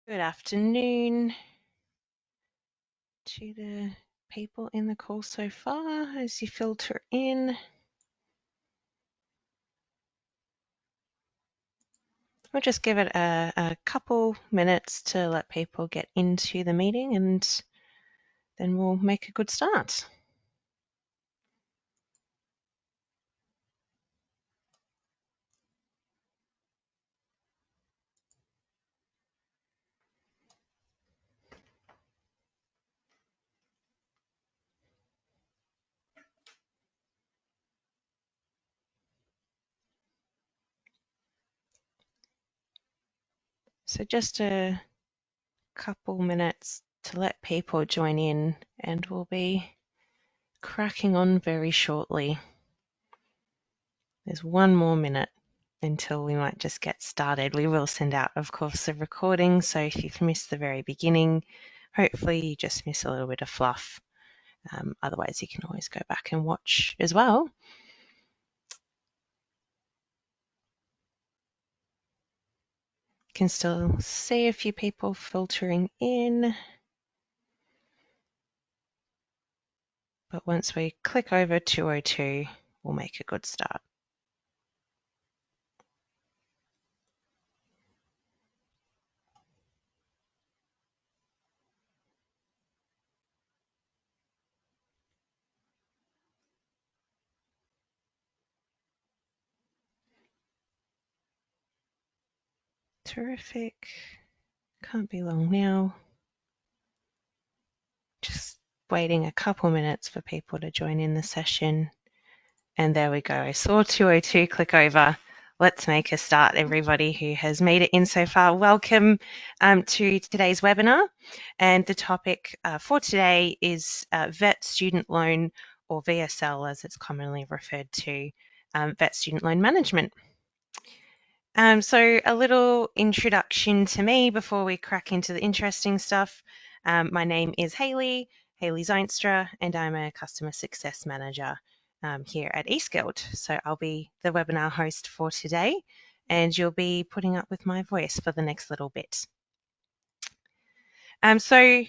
Good afternoon to the people in the call so far as you filter in. We'll just give it a couple minutes to let people get into the meeting and then we'll make a good start. So just a couple minutes to let people join in and we'll be cracking on very shortly. There's one more minute until we might just get started. We will send out, of course, the recording. So if you've missed the very beginning, hopefully you just miss a little bit of fluff. Otherwise, you can always go back and watch as well. Can still see a few people filtering in. But once we click over 202, we'll make a good start. Terrific. Can't be long now. Just waiting a couple minutes for people to join in the session. And there we go. I saw 202 click over. Let's make a start, everybody who has made it in so far. Welcome to today's webinar. And the topic for today is VET student loan, or VSL as it's commonly referred to, VET student loan management. So a little introduction to me before we crack into the interesting stuff. My name is Hayley Zeinstra, and I'm a customer success manager here at eSkilled. So I'll be the webinar host for today, and you'll be putting up with my voice for the next little bit. So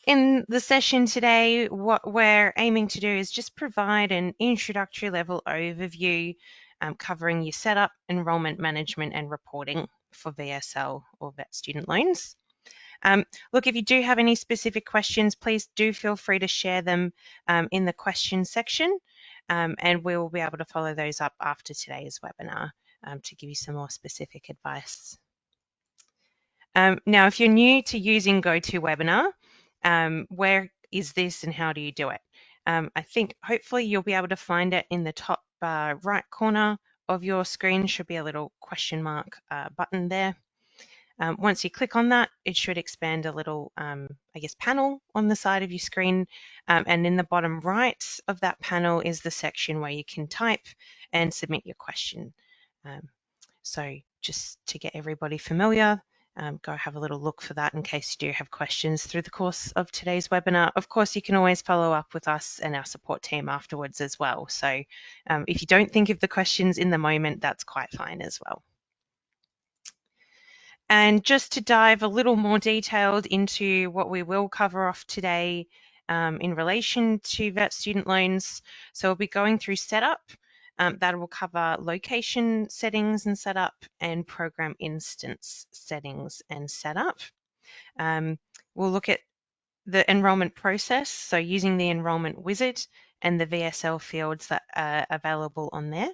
in the session today, what we're aiming to do is just provide an introductory level overview covering your setup, enrollment management and reporting for VSL or VET student loans. Look, if you do have any specific questions, please do feel free to share them in the questions section, and we'll be able to follow those up after today's webinar to give you some more specific advice. Now, if you're new to using GoToWebinar, where is this and how do you do it? I think hopefully you'll be able to find it in the top right corner of your screen. Should be a little question mark button there. Once you click on that, it should expand a little, panel on the side of your screen. And in the bottom right of that panel is the section where you can type and submit your question. So just to get everybody familiar, go have a little look for that in case you do have questions through the course of today's webinar. Of course, you can always follow up with us and our support team afterwards as well. So if you don't think of the questions in the moment, that's quite fine as well. And just to dive a little more detailed into what we will cover off today in relation to VET student loans. So we'll be going through setup. That will cover location settings and setup and program instance settings and setup. We'll look at the enrollment process, so using the enrollment wizard and the VSL fields that are available on there.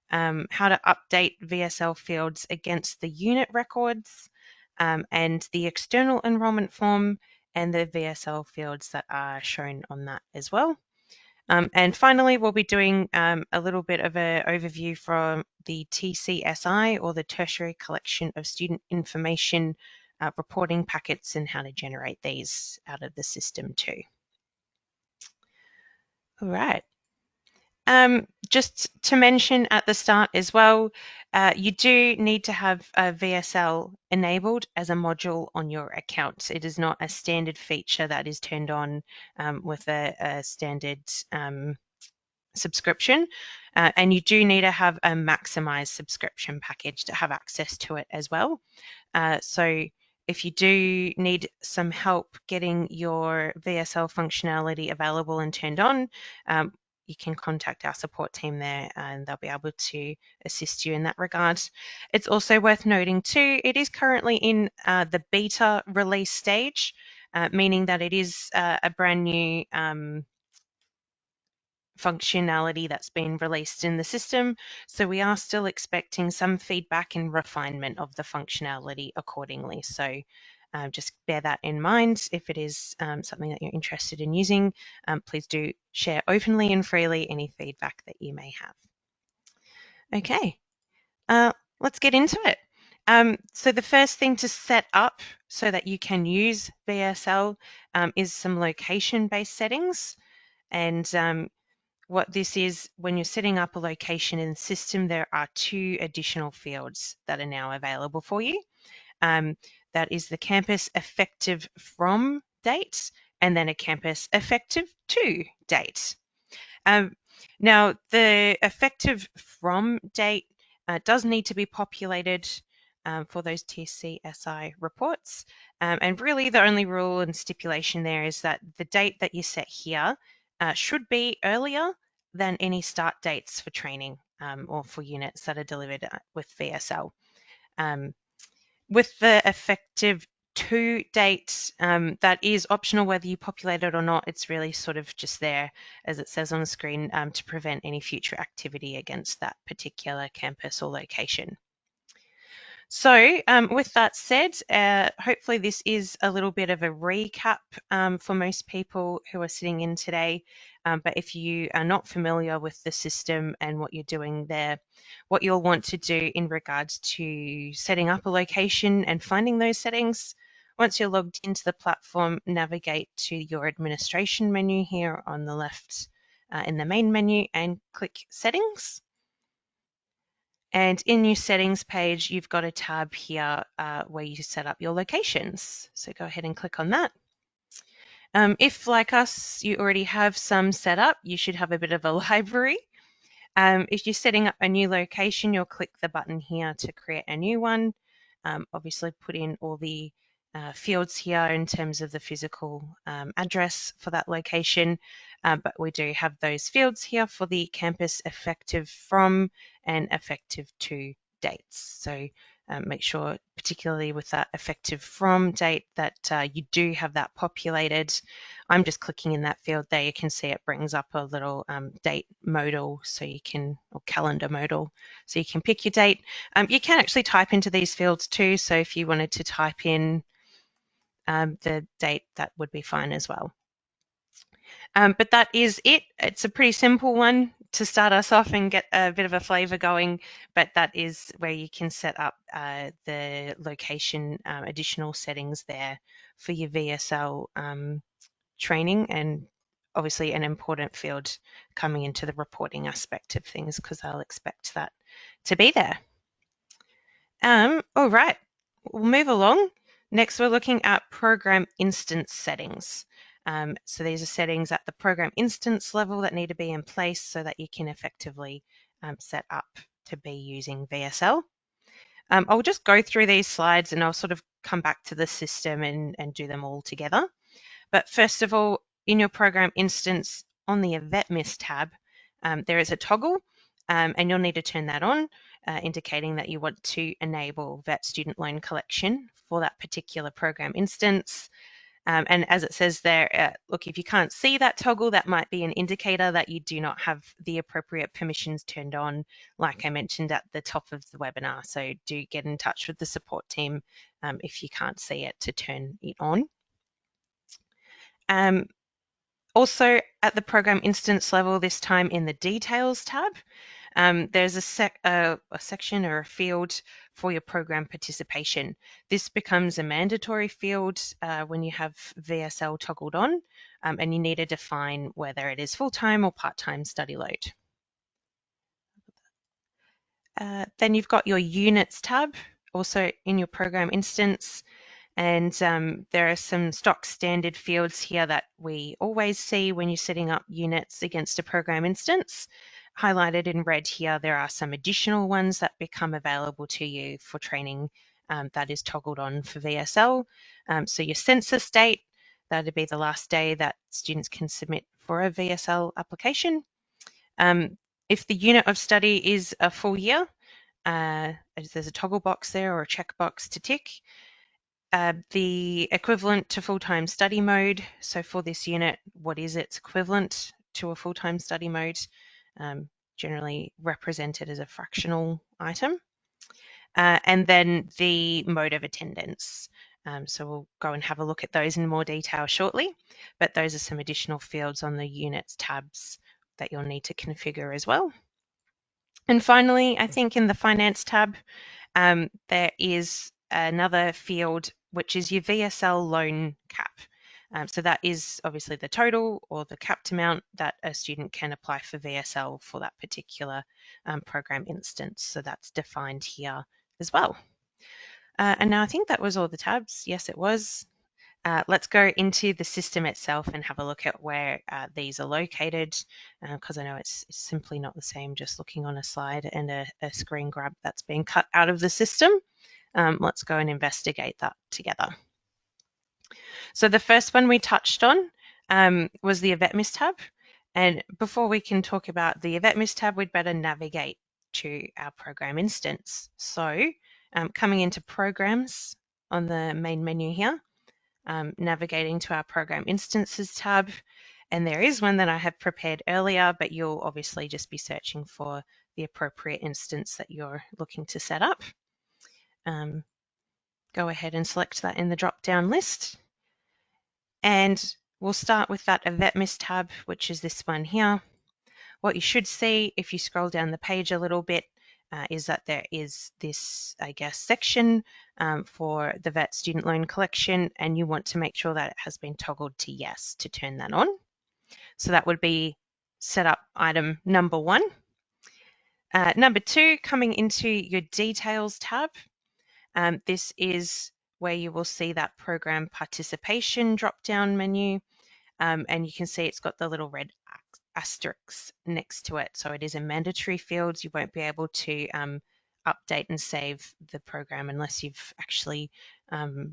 How to update VSL fields against the unit records and the external enrollment form and the VSL fields that are shown on that as well. And finally, we'll be doing a little bit of an overview from the TCSI, or the Tertiary Collection of Student Information reporting packets, and how to generate these out of the system too. All right. Just to mention at the start as well, you do need to have a VSL enabled as a module on your account. It is not a standard feature that is turned on with a standard subscription, and you do need to have a maximized subscription package to have access to it as well. So If you do need some help getting your VSL functionality available and turned on, you can contact our support team there and they'll be able to assist you in that regard. It's also worth noting too, it is currently in the beta release stage, meaning that it is a brand new functionality that's been released in the system. So we are still expecting some feedback and refinement of the functionality accordingly. So just bear that in mind. If it is something that you're interested in using, please do share openly and freely any feedback that you may have. Okay, let's get into it. So the first thing to set up so that you can use VSL is some location-based settings. And what this is, when you're setting up a location in the system, there are 2 additional fields that are now available for you. That is the campus effective from date and then a campus effective to date. Now, the effective from date does need to be populated for those TCSI reports. And really the only rule and stipulation there is that the date that you set here should be earlier than any start dates for training or for units that are delivered with VSL. With the effective to date, that is optional whether you populate it or not. It's really sort of just there, as it says on the screen, to prevent any future activity against that particular campus or location. So with that said, hopefully this is a little bit of a recap for most people who are sitting in today. But if you are not familiar with the system and what you're doing there, what you'll want to do in regards to setting up a location and finding those settings, once you're logged into the platform, navigate to your administration menu here on the left in the main menu and click settings. And in your settings page, you've got a tab here where you set up your locations. So go ahead and click on that. If, like us, you already have some set up, you should have a bit of a library. If you're setting up a new location, you'll click the button here to create a new one. Obviously, put in all the fields here in terms of the physical address for that location, but we do have those fields here for the campus effective from and effective to dates. So make sure, particularly with that effective from date, that you do have that populated. I'm just clicking in that field there. You can see it brings up a little date modal, so you can, or calendar modal, so you can pick your date. You can actually type into these fields too. So if you wanted to type in the date, that would be fine as well. But that is it. It's a pretty simple one to start us off and get a bit of a flavor going, but that is where you can set up the location additional settings there for your VSL training, and obviously an important field coming into the reporting aspect of things because I'll expect that to be there. All right, we'll move along. Next, we're looking at program instance settings. So these are settings at the program instance level that need to be in place so that you can effectively set up to be using VSL. I'll just go through these slides and I'll sort of come back to the system and do them all together. But first of all, in your program instance on the Event Miss tab, there is a toggle and you'll need to turn that on, indicating that you want to enable VET student loan collection for that particular program instance. And as it says there, look, if you can't see that toggle, that might be an indicator that you do not have the appropriate permissions turned on, like I mentioned at the top of the webinar. So do get in touch with the support team if you can't see it to turn it on. Also at the program instance level, this time in the details tab, there's a section or a field for your program participation. This becomes a mandatory field when you have VSL toggled on, and you need to define whether it is full-time or part-time study load. Then you've got your units tab, also in your program instance. And there are some stock standard fields here that we always see when you're setting up units against a program instance. Highlighted in red here, there are some additional ones that become available to you for training that is toggled on for VSL. So your census date, that'd be the last day that students can submit for a VSL application. If the unit of study is a full year, there's a toggle box there or a checkbox to tick. The equivalent to full-time study mode. So for this unit, what is its equivalent to a full-time study mode? Generally represented as a fractional item. And then the mode of attendance. So we'll go and have a look at those in more detail shortly, but those are some additional fields on the units tabs that you'll need to configure as well. And finally, I think in the finance tab, there is another field which is your VSL loan cap. So that is obviously the total or the capped amount that a student can apply for VSL for that particular program instance. So that's defined here as well. And now I think that was all the tabs. Yes, it was. Let's go into the system itself and have a look at where these are located, because I know it's simply not the same just looking on a slide and a screen grab that's been cut out of the system. Let's go and investigate that together. So the first one we touched on was the EvetMIS tab. And before we can talk about the EvetMIS tab, we'd better navigate to our program instance. So coming into programs on the main menu here, navigating to our program instances tab, and there is one that I have prepared earlier, but you'll obviously just be searching for the appropriate instance that you're looking to set up. Go ahead and select that in the drop-down list. And we'll start with that EvetMIS tab, which is this one here. What you should see if you scroll down the page a little bit is that there is this, I guess, section for the VET student loan collection, and you want to make sure that it has been toggled to yes to turn that on. So that would be setup item number 1. Number 2, coming into your details tab, this is where you will see that program participation drop-down menu, and you can see it's got the little red asterisks next to it. So it is a mandatory field. You won't be able to update and save the program unless you've actually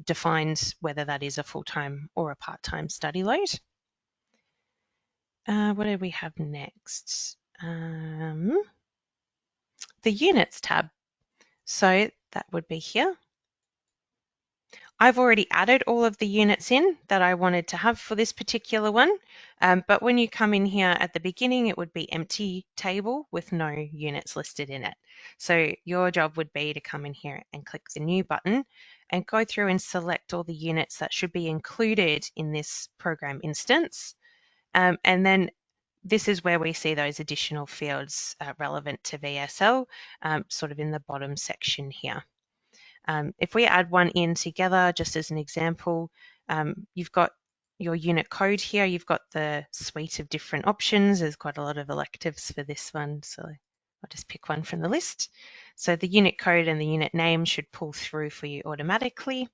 defined whether that is a full-time or a part-time study load. What do we have next? The units tab. So that would be here. I've already added all of the units in that I wanted to have for this particular one, but when you come in here at the beginning, it would be empty table with no units listed in it. So your job would be to come in here and click the new button and go through and select all the units that should be included in this program instance. And then this is where we see those additional fields relevant to VSL, sort of in the bottom section here. If we add one in together, just as an example, you've got your unit code here, you've got the suite of different options. There's quite a lot of electives for this one, so I'll just pick one from the list. So the unit code and the unit name should pull through for you automatically.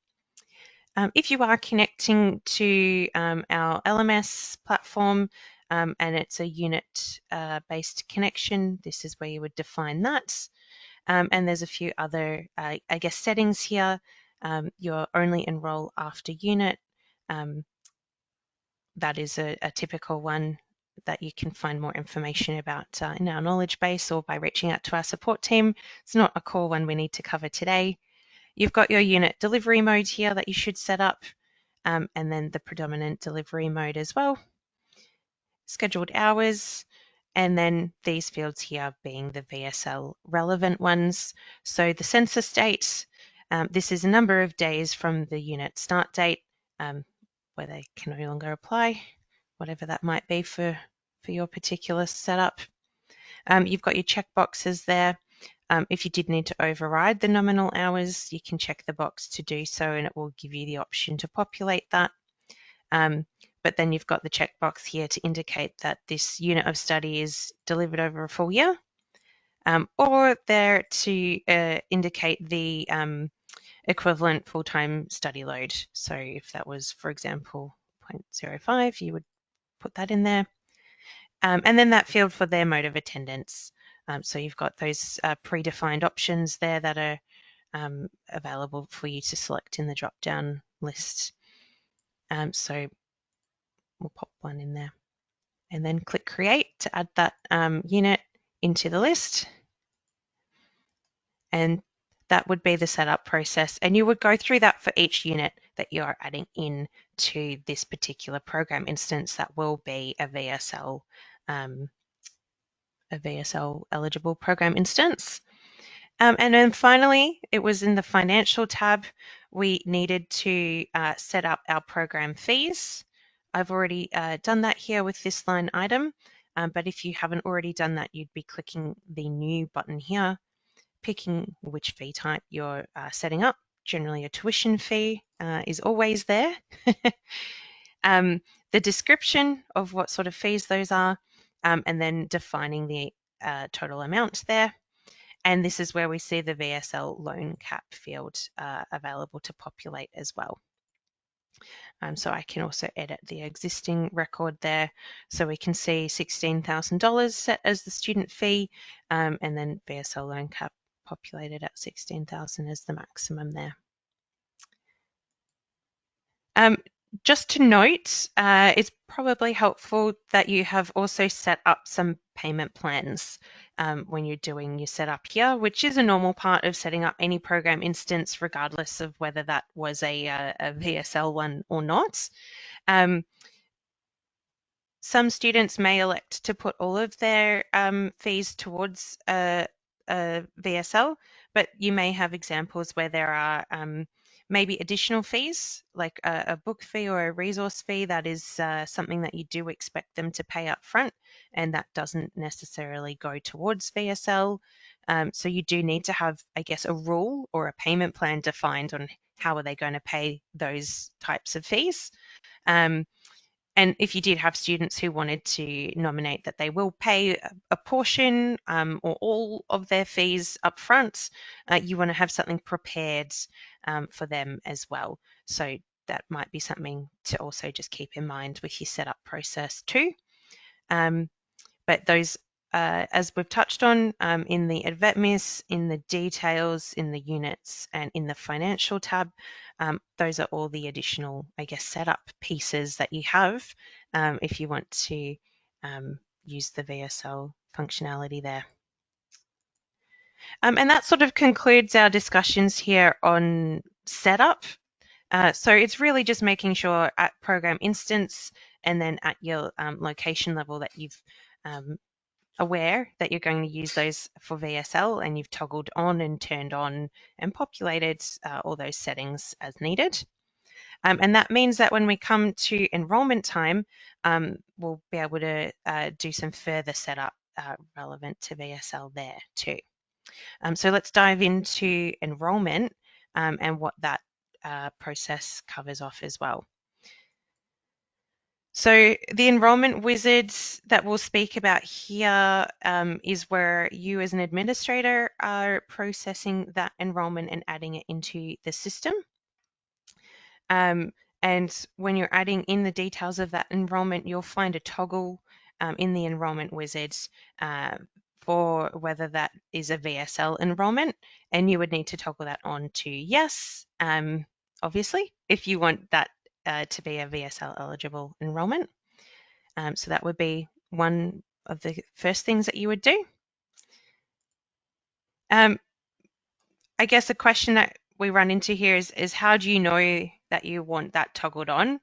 If you are connecting to our LMS platform and it's a unit-based connection, this is where you would define that. And there's a few other, I guess, settings here. You're only enroll after unit. That is a typical one that you can find more information about in our knowledge base or by reaching out to our support team. It's not a core one we need to cover today. You've got your unit delivery mode here that you should set up, and then the predominant delivery mode as well. Scheduled hours, and then these fields here being the VSL relevant ones. So the census date, this is a number of days from the unit start date where they can no longer apply, whatever that might be for your particular setup. You've got your checkboxes there. If you did need to override the nominal hours, you can check the box to do so and it will give you the option to populate that. But then you've got the checkbox here to indicate that this unit of study is delivered over a full year, or there to indicate the equivalent full-time study load. So if that was, for example, 0.05, you would put that in there. And then that field for their mode of attendance. So you've got those predefined options there that are available for you to select in the drop-down list. So we'll pop one in there and then click Create to add that unit into the list. And that would be the setup process. And you would go through that for each unit that you are adding in to this particular program instance that will be a VSL eligible program instance. And then finally, it was in the financial tab, we needed to set up our program fees. I've already done that here with this line item, but if you haven't already done that, you'd be clicking the new button here, picking which fee type you're setting up. Generally, a tuition fee is always there. The description of what sort of fees those are, and then defining the total amount there. And this is where we see the VSL loan cap field available to populate as well. So I can also edit the existing record there. So we can see $16,000 set as the student fee, and then VSL loan cap populated at 16,000 as the maximum there. Just to note, it's probably helpful that you have also set up some payment plans when you're doing your setup here, which is a normal part of setting up any program instance, regardless of whether that was a VSL one or not. Some students may elect to put all of their fees towards a VSL, but you may have examples where there are maybe additional fees, like a book fee or a resource fee that is something that you do expect them to pay up front, and that doesn't necessarily go towards VSL. So you do need to have, I guess, a rule or a payment plan defined on how are they going to pay those types of fees. And if you did have students who wanted to nominate that they will pay a portion or all of their fees up front, you want to have something prepared for them as well. So that might be something to also just keep in mind with your setup process too. But those, as we've touched on in the AdvetMIS, in the details, in the units, and in the financial tab, those are all the additional, I guess, setup pieces that you have if you want to use the VSL functionality there. And that sort of concludes our discussions here on setup. So it's really just making sure at program instance and then at your location level that you've aware that you're going to use those for VSL and you've toggled on and turned on and populated all those settings as needed. And that means that when we come to enrollment time, we'll be able to do some further setup relevant to VSL there too. So let's dive into enrollment and what that process covers off as well. So the enrollment wizards that we'll speak about here is where you as an administrator are processing that enrollment and adding it into the system. And when you're adding in the details of that enrollment, you'll find a toggle in the enrollment wizards for whether that is a VSL enrollment, and you would need to toggle that on to yes, obviously, if you want that to be a VSL eligible enrollment. So that would be one of the first things that you would do. I guess a question that we run into here is how do you know that you want that toggled on?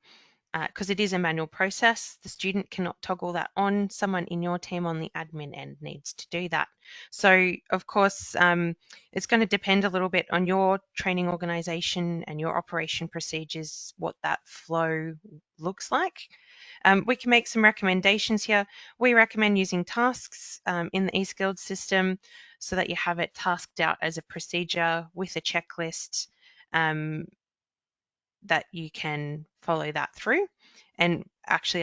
Because it is a manual process. The student cannot toggle that on. Someone in your team on the admin end needs to do that. So of course, it's going to depend a little bit on your training organisation and your operation procedures, what that flow looks like. We can make some recommendations here. We recommend using tasks in the eSkilled system so that you have it tasked out as a procedure with a checklist that you can follow that through. And actually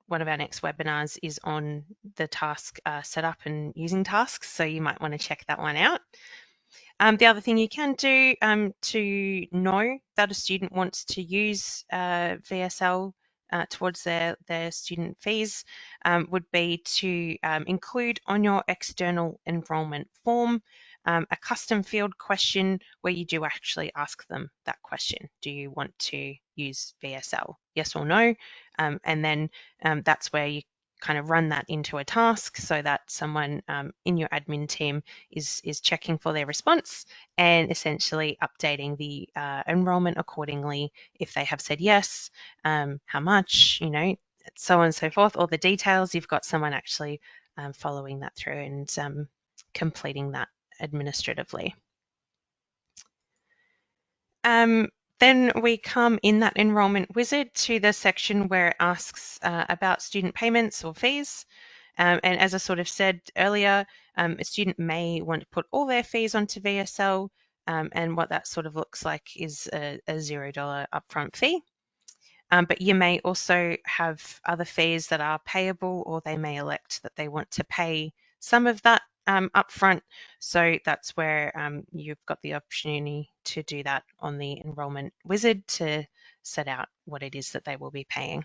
one of our next webinars is on the task setup and using tasks, so you might want to check that one out. The other thing you can do to know that a student wants to use VSL towards their student fees would be to include on your external enrollment form a custom field question where you do actually ask them that question. Do you want to use VSL? Yes or no? And then that's where you kind of run that into a task so that someone in your admin team is checking for their response and essentially updating the enrollment accordingly. If they have said yes, how much, so on and so forth, all the details, you've got someone actually following that through and completing that administratively. Then we come in that enrollment wizard to the section where it asks about student payments or fees. And as I sort of said earlier, a student may want to put all their fees onto VSL, and what that sort of looks like is a $0 upfront fee. But you may also have other fees that are payable, or they may elect that they want to pay some of that upfront. So that's where you've got the opportunity to do that on the enrollment wizard to set out what it is that they will be paying.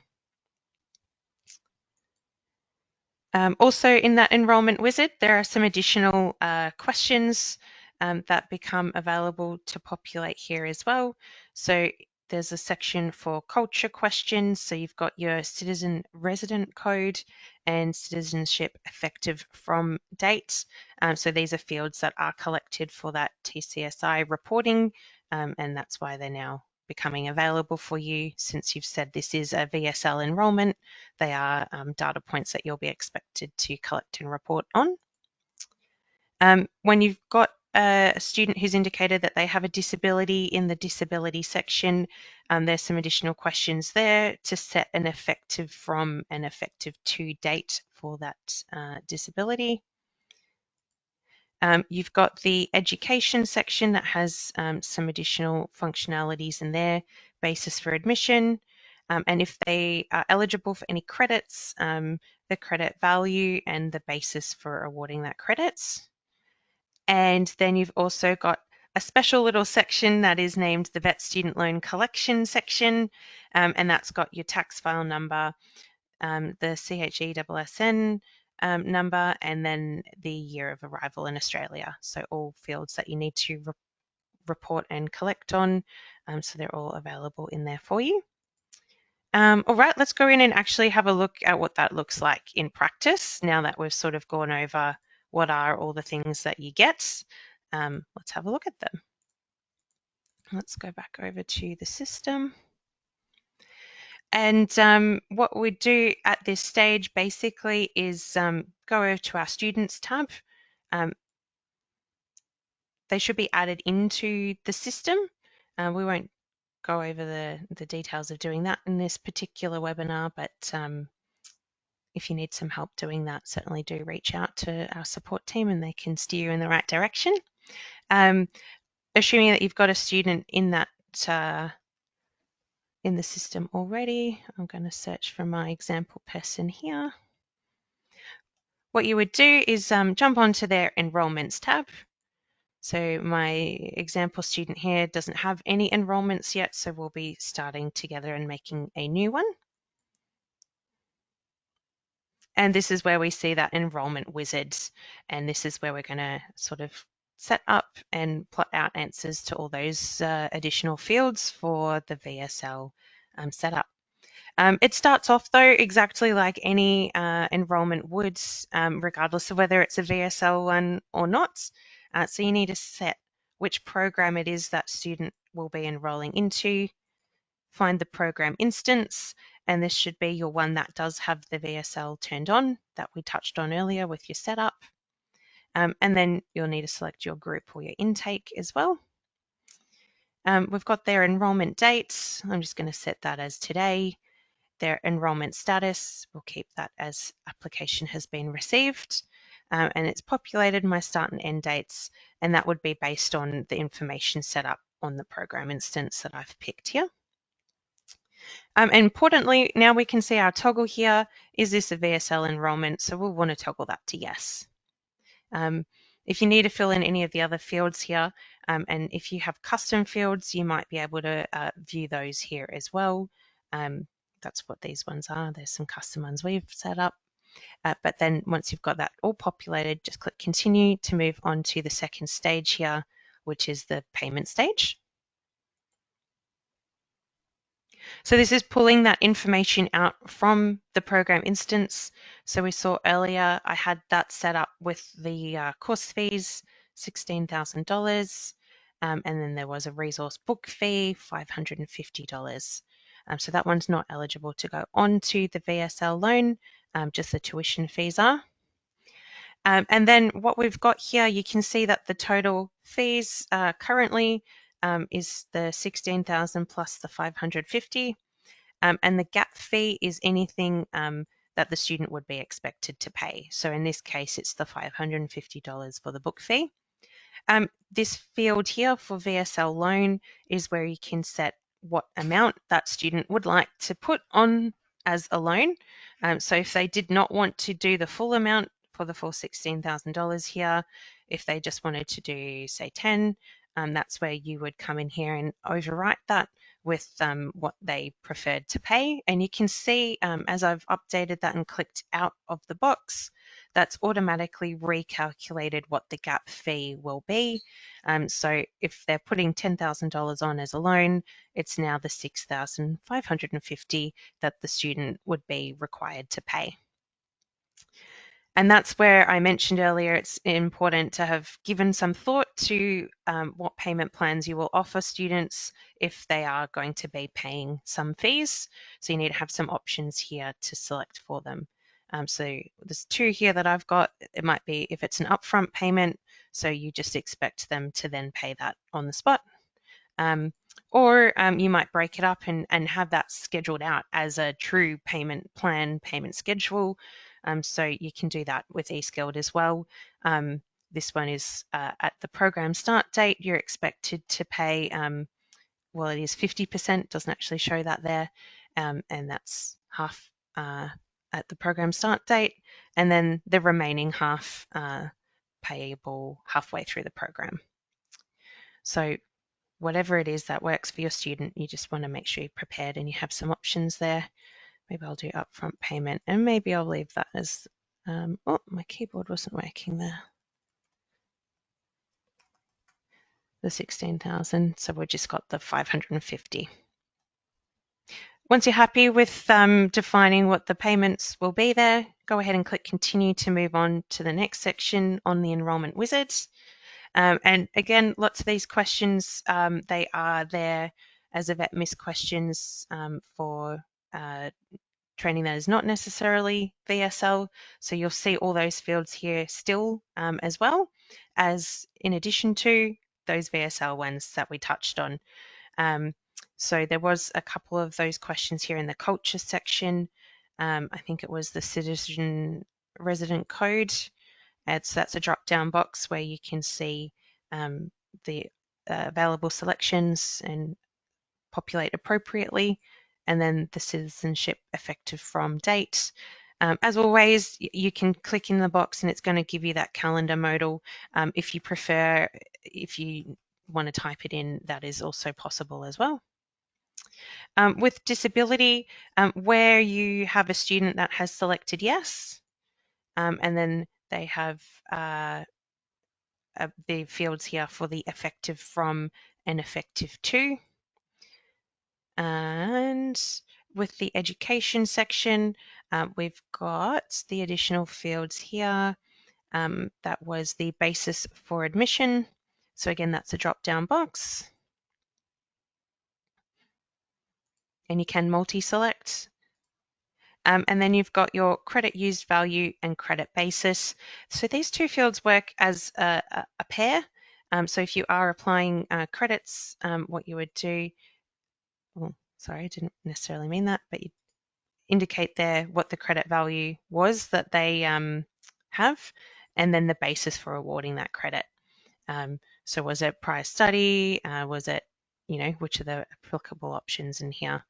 Also in that enrollment wizard, there are some additional questions that become available to populate here as well. So there's a section for culture questions. So you've got your citizen resident code and citizenship effective from date. So these are fields that are collected for that TCSI reporting, and that's why they're now becoming available for you. Since you've said this is a VSL enrollment, they are data points that you'll be expected to collect and report on. When you've got a student who's indicated that they have a disability, in the disability section, there's some additional questions there to set an effective from and effective to date for that disability. You've got the education section that has some additional functionalities in there, basis for admission, and if they are eligible for any credits, the credit value and the basis for awarding that credits. And then you've also got a special little section that is named the Vet Student Loan Collection section, and that's got your tax file number, the CHESSN number, and then the year of arrival in Australia. So all fields that you need to report and collect on. So they're all available in there for you. All right, let's go in and actually have a look at what that looks like in practice now that we've sort of gone over what are all the things that you get. Let's have a look at them. Let's go back over to the system. And what we do at this stage basically is go over to our Students tab. They should be added into the system. We won't go over the details of doing that in this particular webinar, but if you need some help doing that, certainly do reach out to our support team and they can steer you in the right direction. Assuming that you've got a student in that in the system already, I'm going to search for my example person here. What you would do is jump onto their enrollments tab. So my example student here doesn't have any enrollments yet, so we'll be starting together and making a new one. And this is where we see that enrollment wizard. And this is where we're going to sort of set up and plot out answers to all those additional fields for the VSL setup. It starts off though exactly like any enrollment would, regardless of whether it's a VSL one or not. So you need to set which program it is that student will be enrolling into, find the program instance, and this should be your one that does have the VSL turned on that we touched on earlier with your setup. And then you'll need to select your group or your intake as well. We've got their enrollment dates. I'm just going to set that as today. Their enrollment status, we'll keep that as application has been received. And it's populated my start and end dates, and that would be based on the information set up on the program instance that I've picked here. And importantly, now we can see our toggle here. Is this a VSL enrollment? So we'll want to toggle that to yes. If you need to fill in any of the other fields here, and if you have custom fields, you might be able to view those here as well. That's what these ones are. There's some custom ones we've set up. But then once you've got that all populated, just click continue to move on to the second stage here, which is the payment stage. So this is pulling that information out from the program instance. So we saw earlier I had that set up with the course fees, $16,000, and then there was a resource book fee, $550. So that one's not eligible to go onto the VSL loan, just the tuition fees are. And then what we've got here, you can see that the total fees currently is the 16,000 plus the 550. And the gap fee is anything that the student would be expected to pay. So in this case, it's the $550 for the book fee. This field here for VSL loan is where you can set what amount that student would like to put on as a loan. So if they did not want to do the full amount for the full $16,000 here, if they just wanted to do, say, 10, that's where you would come in here and overwrite that with what they preferred to pay. And you can see as I've updated that and clicked out of the box, that's automatically recalculated what the gap fee will be. So if they're putting $10,000 on as a loan, it's now the $6,550 that the student would be required to pay. And that's where I mentioned earlier, it's important to have given some thought to what payment plans you will offer students if they are going to be paying some fees. So you need to have some options here to select for them. So there's two here that I've got. It might be if it's an upfront payment, so you just expect them to then pay that on the spot. Or you might break it up and have that scheduled out as a true payment plan, payment schedule. So you can do that with eSkilled as well. This one is at the program start date, you're expected to pay, well, it is 50%, doesn't actually show that there, and that's half at the program start date, and then the remaining half payable halfway through the program. So whatever it is that works for your student, you just want to make sure you're prepared and you have some options there. Maybe I'll do upfront payment, and maybe I'll leave that as, oh, my keyboard wasn't working there. The 16,000, so we've just got the 550. Once you're happy with defining what the payments will be there, go ahead and click continue to move on to the next section on the enrollment wizard. And again, lots of these questions, they are there as a vet miss questions for training that is not necessarily VSL. So you'll see all those fields here still as well as in addition to those VSL ones that we touched on. So there was a couple of those questions here in the culture section. I think it was the citizen resident code. And so that's a drop-down box where you can see the available selections and populate appropriately, and then the citizenship effective from date. As always, you can click in the box and it's going to give you that calendar modal. If you prefer, if you want to type it in, that is also possible as well. With disability, where you have a student that has selected yes, and then they have the fields here for the effective from and effective to. And with the education section, we've got the additional fields here. That was the basis for admission. So again, that's a drop-down box. And you can multi-select. And then you've got your credit used value and credit basis. So these two fields work as a pair. So if you are applying credits, what you would do, well, sorry, I didn't necessarily mean that, but you indicate there what the credit value was that they have, and then the basis for awarding that credit. So was it prior study? Was it, which are the applicable options in here?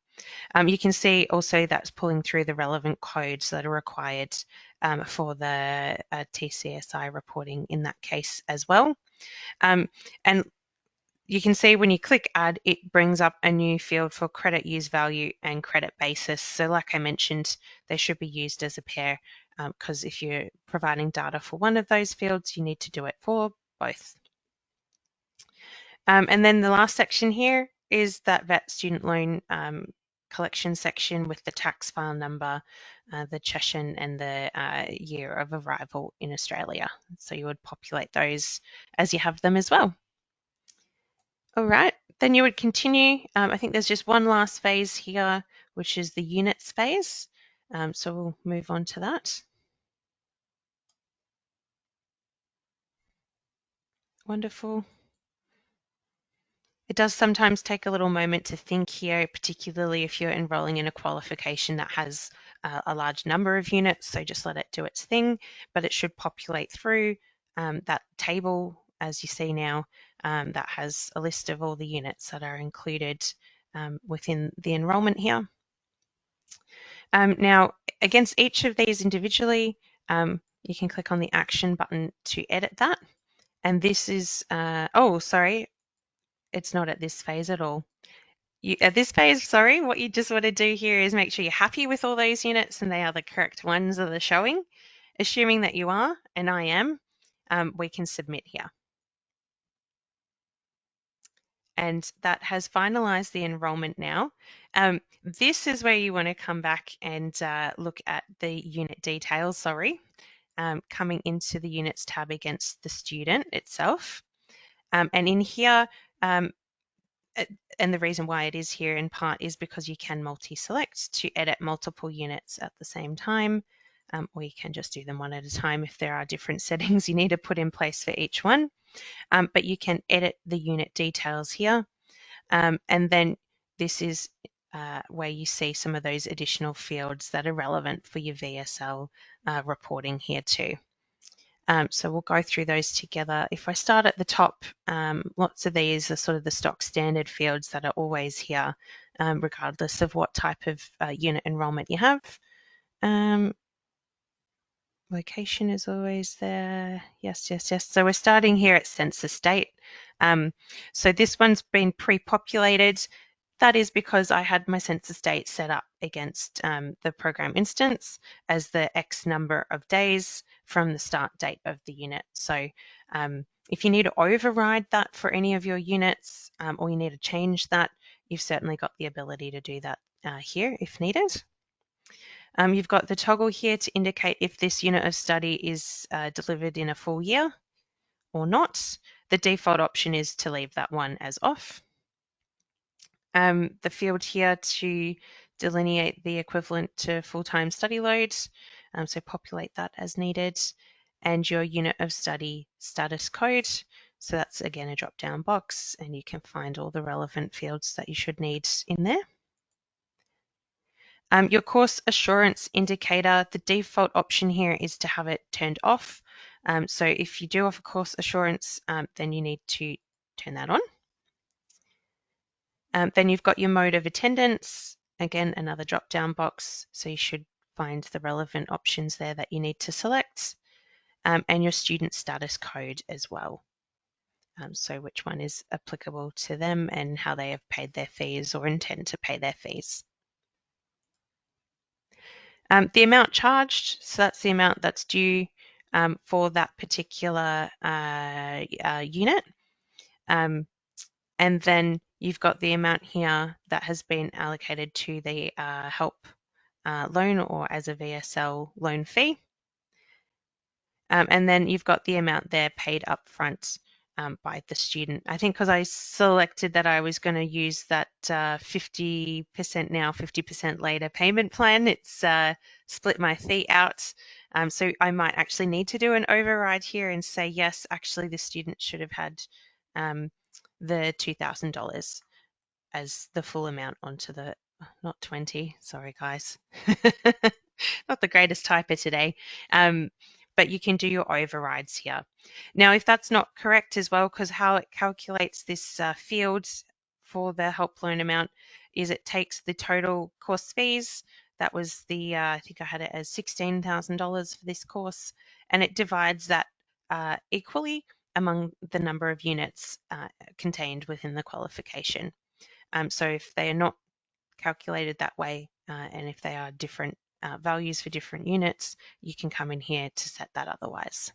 You can see also that's pulling through the relevant codes that are required for the TCSI reporting in that case as well. And you can see when you click add, it brings up a new field for credit use value and credit basis. So like I mentioned, they should be used as a pair because if you're providing data for one of those fields, you need to do it for both. And then the last section here is that VET student loan collection section with the tax file number, the Chechen, and the year of arrival in Australia. So you would populate those as you have them as well. All right, then you would continue. I think there's just one last phase here, which is the units phase. So we'll move on to that. Wonderful. It does sometimes take a little moment to think here, particularly if you're enrolling in a qualification that has a large number of units. So just let it do its thing, but it should populate through that table, as you see now, that has a list of all the units that are included within the enrolment here. Now, against each of these individually, you can click on the action button to edit that. And this is, oh, sorry, it's not at this phase at all. At this phase, sorry, what you just want to do here is make sure you're happy with all those units and they are the correct ones that are showing. Assuming that you are, and I am, we can submit here. And that has finalized the enrollment now. This is where you want to come back and look at the unit details, coming into the units tab against the student itself. And in here, and the reason why it is here in part is because you can multi-select to edit multiple units at the same time, or you can just do them one at a time if there are different settings you need to put in place for each one. But you can edit the unit details here. And then this is where you see some of those additional fields that are relevant for your VSL reporting here too. So we'll go through those together. If I start at the top, lots of these are sort of the stock standard fields that are always here, regardless of what type of unit enrollment you have. Location is always there. Yes, yes, yes. So we're starting here at census date. So this one's been pre-populated. That is because I had my census date set up against the program instance as the X number of days from the start date of the unit. So if you need to override that for any of your units or you need to change that, you've certainly got the ability to do that here if needed. You've got the toggle here to indicate if this unit of study is delivered in a full year or not. The default option is to leave that one as off. The field here to delineate the equivalent to full-time study load, so populate that as needed, and your unit of study status code. So that's again a drop-down box, and you can find all the relevant fields that you should need in there. Your course assurance indicator, the default option here is to have it turned off. So if you do offer course assurance, then you need to turn that on. Then you've got your mode of attendance, again, another drop-down box. So you should find the relevant options there that you need to select, and your student status code as well. So which one is applicable to them and how they have paid their fees or intend to pay their fees. The amount charged, so that's the amount that's due for that particular unit. And then you've got the amount here that has been allocated to the help loan or as a VSL loan fee. And then you've got the amount there paid up front by the student. I think because I selected that I was going to use that 50% now, 50% later payment plan, it's split my fee out. So I might actually need to do an override here and say, yes, actually the student should have had the $2,000 as the full amount onto the, not 20, sorry guys, not the greatest typer today. But you can do your overrides here. Now, if that's not correct as well, because how it calculates this field for the help loan amount is it takes the total course fees. That was the, I think I had it as $16,000 for this course, and it divides that equally among the number of units contained within the qualification. So if they are not calculated that way, and if they are different values for different units, you can come in here to set that otherwise.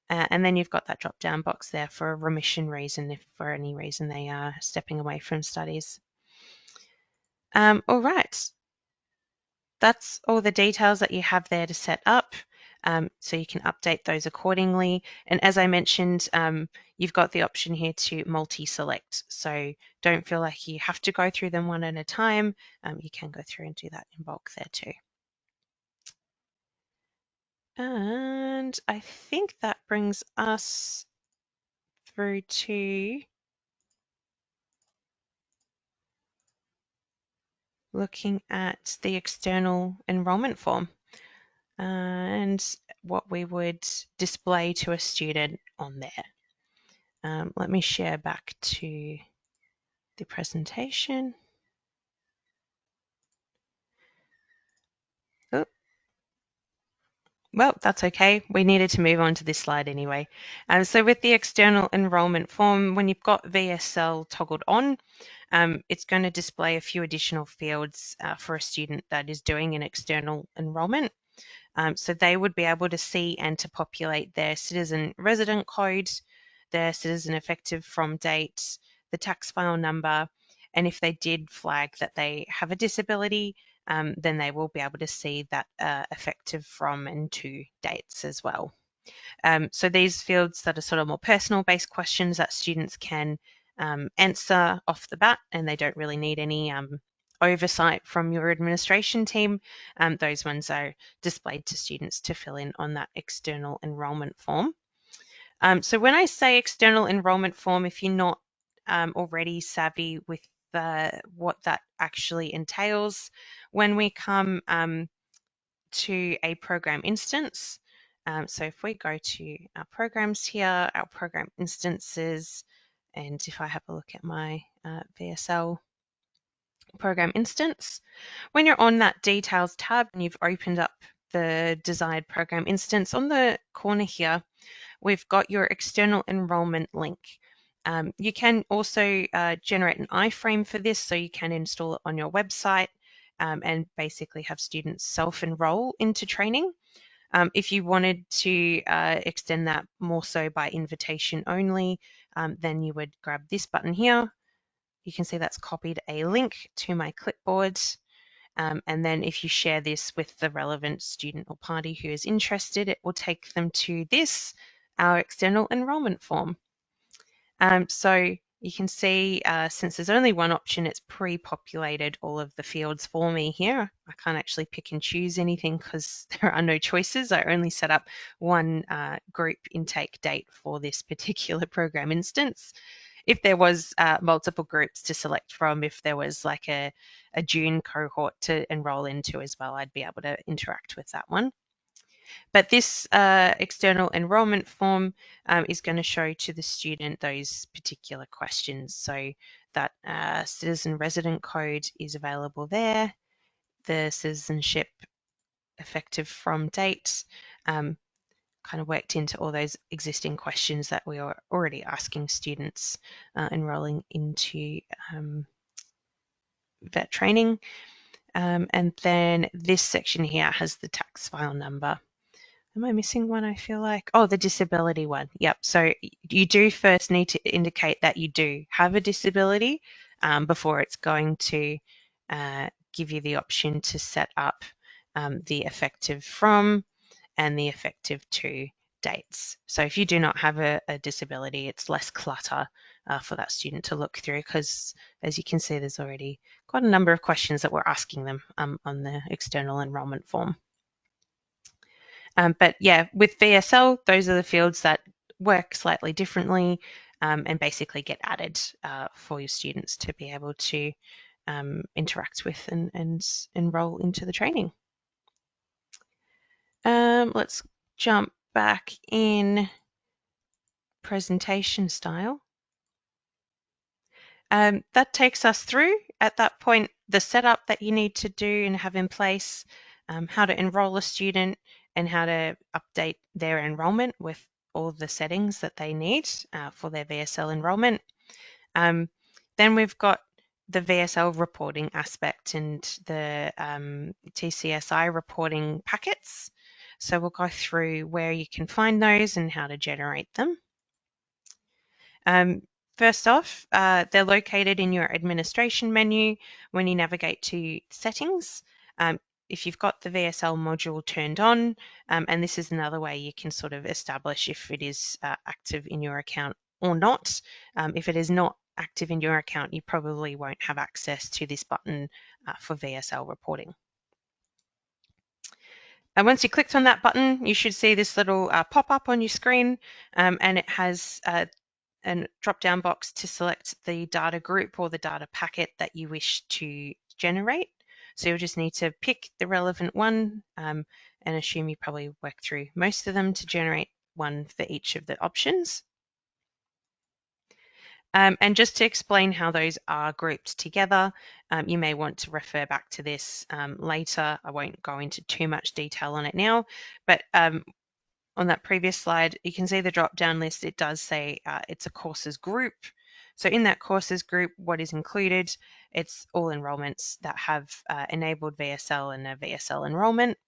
And then you've got that drop down box there for a remission reason, if for any reason they are stepping away from studies. All right, that's all the details that you have there to set up. So you can update those accordingly. And as I mentioned, you've got the option here to multi-select. So don't feel like you have to go through them one at a time. You can go through and do that in bulk there too. And I think that brings us through to looking at the external enrolment form and what we would display to a student on there. Let me share back to the presentation. Oh, well, that's okay. We needed to move on to this slide anyway. So with the external enrolment form, when you've got VSL toggled on, it's going to display a few additional fields for a student that is doing an external enrolment. So they would be able to see and to populate their citizen resident code, their citizen effective from date, the tax file number, and if they did flag that they have a disability, then they will be able to see that effective from and to dates as well. So these fields that are sort of more personal based questions that students can answer off the bat, and they don't really need any oversight from your administration team, those ones are displayed to students to fill in on that external enrolment form. So when I say external enrolment form, if you're not already savvy with what that actually entails, when we come to a program instance, so if we go to our programs here, our program instances, and if I have a look at my VSL program instance, when you're on that details tab and you've opened up the desired program instance, on the corner here, we've got your external enrolment link. You can also generate an iframe for this, so you can install it on your website and basically have students self-enroll into training. If you wanted to extend that more so by invitation only, then you would grab this button here. You can see that's copied a link to my clipboard. And then if you share this with the relevant student or party who is interested, it will take them to this, our external enrolment form. So you can see since there's only one option, it's pre-populated all of the fields for me here. I can't actually pick and choose anything because there are no choices. I only set up one group intake date for this particular program instance. If there was multiple groups to select from, if there was like a June cohort to enroll into as well, I'd be able to interact with that one. But this external enrolment form is going to show to the student those particular questions. So that citizen resident code is available there, the citizenship effective from date, kind of worked into all those existing questions that we are already asking students enrolling into vet training. And then this section here has the tax file number. Am I missing one, I feel like? Oh, the disability one. Yep. So you do first need to indicate that you do have a disability before it's going to give you the option to set up the effective from and the effective to dates. So if you do not have a disability, it's less clutter for that student to look through because, as you can see, there's already quite a number of questions that we're asking them on the external enrolment form. But yeah, with VSL, those are the fields that work slightly differently and basically get added for your students to be able to interact with and enroll into the training. Let's jump back in presentation style. That takes us through, at that point, the setup that you need to do and have in place, how to enroll a student and how to update their enrollment with all the settings that they need for their VSL enrollment. Then we've got the VSL reporting aspect and the TCSI reporting packets. So we'll go through where you can find those and how to generate them. First off, they're located in your administration menu when you navigate to settings. If you've got the VSL module turned on, and this is another way you can sort of establish if it is active in your account or not. If it is not active in your account, you probably won't have access to this button for VSL reporting. And once you clicked on that button, you should see this little pop-up on your screen, and it has a drop-down box to select the data group or the data packet that you wish to generate. So you'll just need to pick the relevant one and assume you probably work through most of them to generate one for each of the options. And just to explain how those are grouped together, you may want to refer back to this later. I won't go into too much detail on it now, but on that previous slide, you can see the drop-down list. It does say it's a courses group. So in that courses group, what is included? It's all enrollments that have enabled VSL and a VSL enrollment.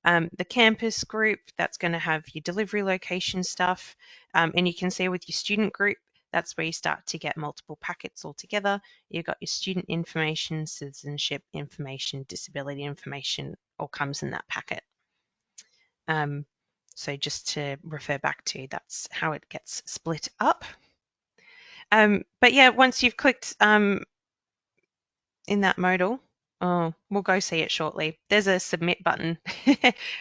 The campus group, that's going to have your delivery location stuff. And you can see with your student group, that's where you start to get multiple packets all together. You've got your student information, citizenship information, disability information, all comes in that packet. So just to refer back to, that's how it gets split up. But yeah, once you've clicked in that modal, we'll go see it shortly. There's a submit button.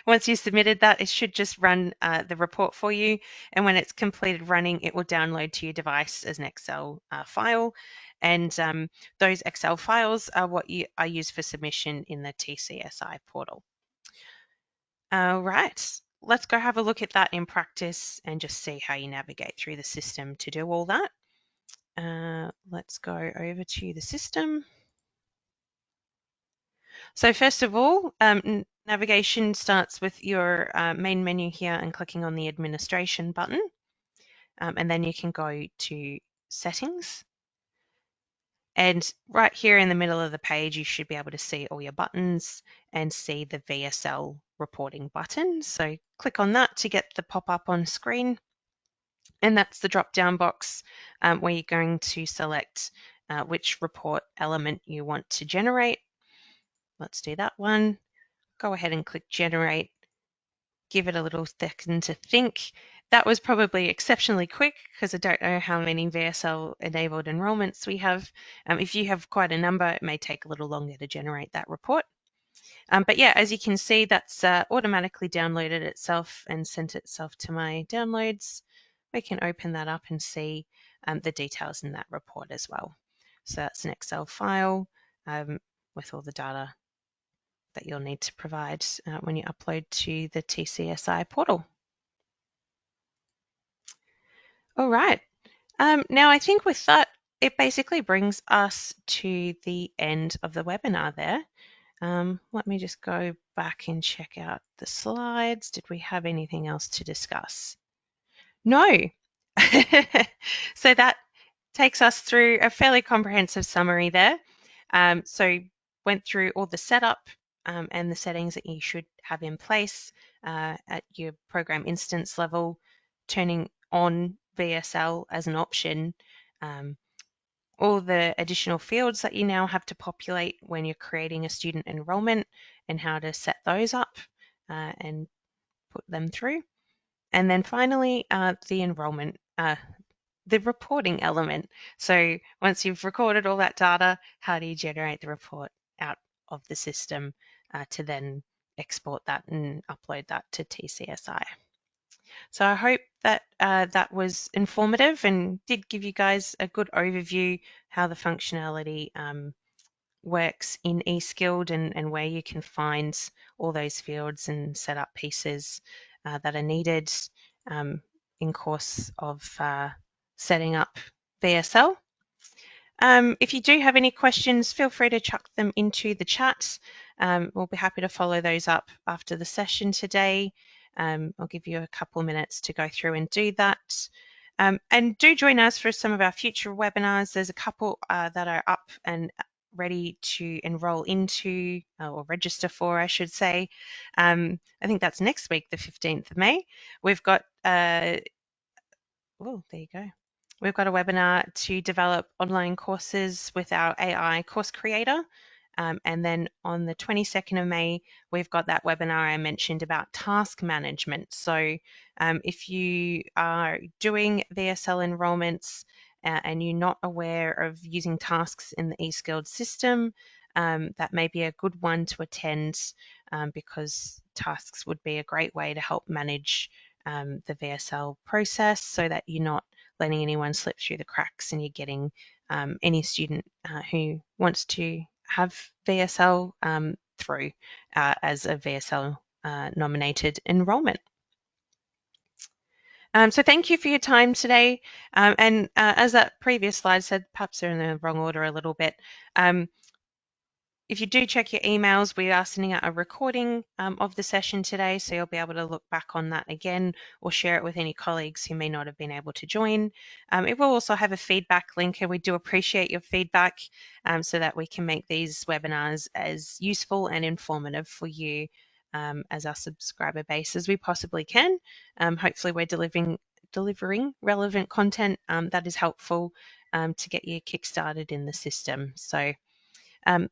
Once you submitted that, it should just run the report for you. And when it's completed running, it will download to your device as an Excel file. And those Excel files are what are used for submission in the TCSI portal. All right, let's go have a look at that in practice and just see how you navigate through the system to do all that. Let's go over to the system. So first of all, navigation starts with your main menu here and clicking on the administration button. And then you can go to settings. And right here in the middle of the page, you should be able to see all your buttons and see the VSL reporting button. So click on that to get the pop-up on screen. And that's the drop-down box where you're going to select which report element you want to generate. Let's do that one. Go ahead and click generate. Give it a little second to think. That was probably exceptionally quick because I don't know how many VSL enabled enrollments we have. If you have quite a number, it may take a little longer to generate that report. But yeah, as you can see, that's automatically downloaded itself and sent itself to my downloads. We can open that up and see the details in that report as well. So that's an Excel file with all the data that you'll need to provide when you upload to the TCSI portal. All right. Now I think with that, it basically brings us to the end of the webinar there. Let me just go back and check out the slides. Did we have anything else to discuss? No. So that takes us through a fairly comprehensive summary there. So went through all the setup and the settings that you should have in place at your program instance level, turning on VSL as an option, all the additional fields that you now have to populate when you're creating a student enrollment and how to set those up and put them through. And then finally, the enrollment, the reporting element. So once you've recorded all that data, how do you generate the report out of the system to then export that and upload that to TCSI? So I hope that that was informative and did give you guys a good overview how the functionality works in eSkilled and where you can find all those fields and set up pieces that are needed in course of setting up VSL. If you do have any questions, feel free to chuck them into the chat. We'll be happy to follow those up after the session today. I'll give you a couple of minutes to go through and do that. And do join us for some of our future webinars. There's a couple that are up and ready to enroll into or register for, I should say. I think that's next week, the 15th of May. We've got oh, there you go. We've got a webinar to develop online courses with our AI course creator. And then on the 22nd of May, we've got that webinar I mentioned about task management. So if you are doing VSL enrollments and you're not aware of using tasks in the eSkilled system, that may be a good one to attend because tasks would be a great way to help manage the VSL process so that you're not letting anyone slip through the cracks and you're getting any student who wants to have VSL through as a VSL nominated enrolment. So thank you for your time today. And as that previous slide said, perhaps they're in the wrong order a little bit. If you do check your emails, we are sending out a recording of the session today, so you'll be able to look back on that again or share it with any colleagues who may not have been able to join. It will also have a feedback link, and we do appreciate your feedback so that we can make these webinars as useful and informative for you as our subscriber base as we possibly can. Hopefully we're delivering relevant content that is helpful to get you kick-started in the system. So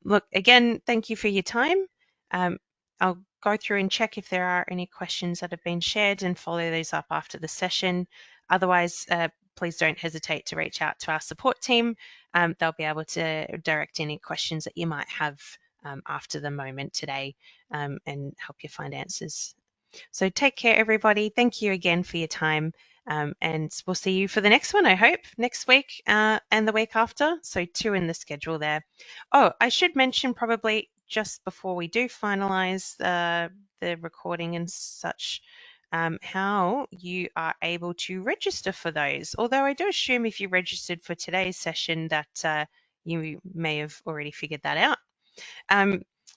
look, again, thank you for your time. I'll go through and check if there are any questions that have been shared and follow those up after the session. Otherwise, please don't hesitate to reach out to our support team. They'll be able to direct any questions that you might have after the moment today and help you find answers. So take care, everybody. Thank you again for your time. And we'll see you for the next one, I hope, next week and the week after. So 2 in the schedule there. Oh, I should mention probably just before we do finalize the recording and such, how you are able to register for those. Although I do assume if you registered for today's session that you may have already figured that out.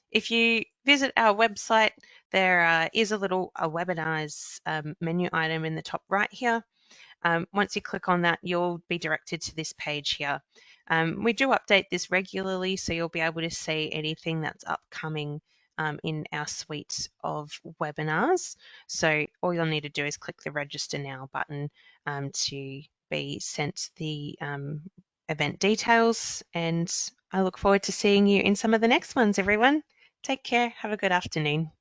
If you visit our website, there is a little webinars menu item in the top right here. Once you click on that, you'll be directed to this page here. We do update this regularly, so you'll be able to see anything that's upcoming in our suite of webinars. So all you'll need to do is click the Register Now button to be sent the event details, and I look forward to seeing you in some of the next ones, everyone. Take care. Have a good afternoon.